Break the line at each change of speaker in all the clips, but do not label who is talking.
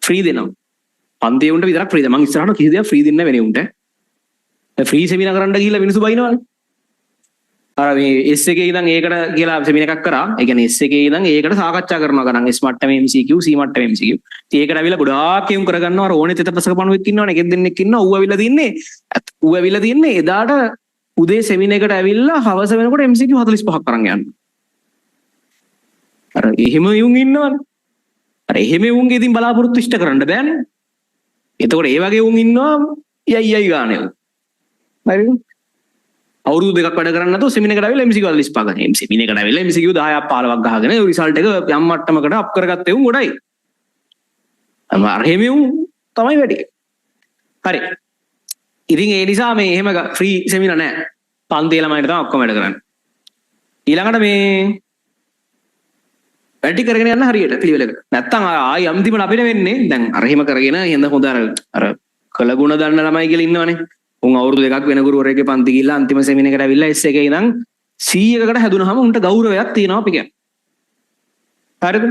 Free දෙනවා. පන්තියේ උන්ට විතරක් ෆ්‍රී දෙනවා. මං ඉස්සරහට කිසි දෙයක් ෆ්‍රී දෙන්නේ නැහැ වෙන උන්ට. ෆ්‍රී සෙමිනාර් කරන්න ගිහිල්ලා මිනිස්සු බයිනවනේ. අර මේ S එකේ ඉඳන් ඒකට කියලා සෙමිනාර් එකක් කරා. ඒ කියන්නේ S එකේ ඉඳන් ඒකට සාකච්ඡා කරනවා ගණන් S මට්ටමේ MCQ C මට්ටමේ MCQ. ඉතින් ඒකට ඇවිල්ලා ගොඩාක් යොමු කරගන්නවා. අර ඕනේ තෙතපසක පණුවෙක් ඉන්නවනේ. එකෙක් දෙන්නෙක් ඉන්නවා. ඌ ඇවිල්ලා තින්නේ එදාට උදේ සෙමිනාර් එකට ඇවිල්ලා හවස වෙනකොට MCQ 45ක් කරන් යනවා. අර එහෙම යුන් ඉන්නවනේ. අර එහෙම යුන්ගේ ඉතින් බලාපොරොත්තු ඉෂ්ට කරන්න බෑනේ. එතකොට ඒ වගේ යුන් ඉන්නවා යයි ගානේ. හරිද? අවුරුදු දෙකක් වැඩ කරන්නේ නැතුව සෙමිනාර් එකට ඇවිල්ලා MCQ 45 ගන්න. සෙමිනාර් එකට ඇවිල්ලා MCQ 10ක් 15ක් ගහගෙන ඒ රිසල්ට් එක යම් මට්ටමකට අප් කරගත්තේ උන් ගොඩයි. අර එහෙම යුන් තමයි වැඩි. හරි. ඉතින් ඒ නිසා මේ එහෙම ෆ්‍රී සෙමිනාර් නැහැ. පන්තියේ ළමයින්ට තමයි ඔක්කොම වැඩ කරන්නේ. ඊළඟට මේ වැඩි කරගෙන යන්න හරියට පිළිවෙලකට. නැත්තම් ආයි අන්තිමට අපිට වෙන්නේ දැන් අර එහෙම කරගෙන හින්දා හොඳ අර කළගුණ දන්න ළමයි කියලා ඉන්නවනේ. උන් අවුරුදු දෙකක් වෙන ගුරුවරයෙක්ගේ පන්ති ගිහිල්ලා අන්තිම සෙමිනාර් එකට ඇවිල්ලා S එකේ ඉඳන් 100කට හැදුනහම උන්ට ගෞරවයක් තියෙනවා අපි කියන්නේ. හරිද?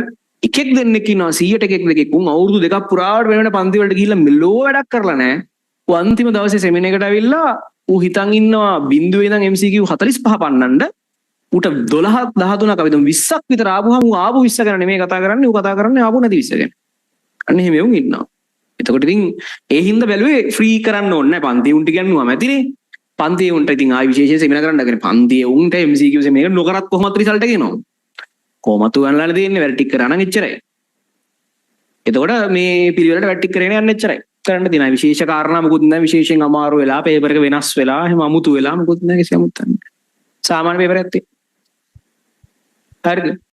එකෙක් දෙන්නෙක් ඉන්නවා 100ට එකෙක් දෙකෙක් උන් අවුරුදු දෙකක් පුරාවට වෙන පන්ති වලට ගිහිල්ලා මෙලෝ වැඩක් කරලා නැහැ. ඌ අන්තිම දවසේ සෙමිනාර් එකට ඇවිල්ලා ඌ හිතන් ඉන්නවා බිඳුවේ ඉඳන් MCQ 45 පන්නන්න ඌට 12ක් 13ක් අපි දුම් 20ක් විතර ආවම ඌ ආපු 20 ගැන නෙමෙයි කතා කරන්නේ ඌ කතා කරන්නේ ආපු නැති 20 ගැන. අන්න එහෙම වුන් ඉන්නවා. එතකොට ඉතින් ඒ හින්දා බැලුවේ ෆ්‍රී කරන්න ඕනේ නැහැ පන්ති උන්ට කියන්නුවාම ඇතිනේ. පන්තියේ උන්ට ඉතින් ආයි විශේෂයෙන් සෙමිනාර් කරන්න ගන්නේ පන්තියේ උන්ට MCQ සෙමිනාර් නොකරත් කොහොමද රිසල්ට් එක එනවා. කොහොමද උගන්ලානේ දෙන්නේ වැඩ ටික කරා නම් එච්චරයි. එතකොට මේ පිළිවෙලට වැඩ ටික කරගෙන යන්න එච්චරයි. කරන්න තියෙනවා විශේෂ කාරණා මොකුත් නැහැ විශේෂයෙන් අමාරු වෙලා පේපර් එක වෙනස් වෙලා එහෙම අමුතු වෙලා මොකුත් නැහැ කිසිම අමුත්තක් නැහැ. සාමාන්‍ය පේපරයක් තියෙනවා. හරිද?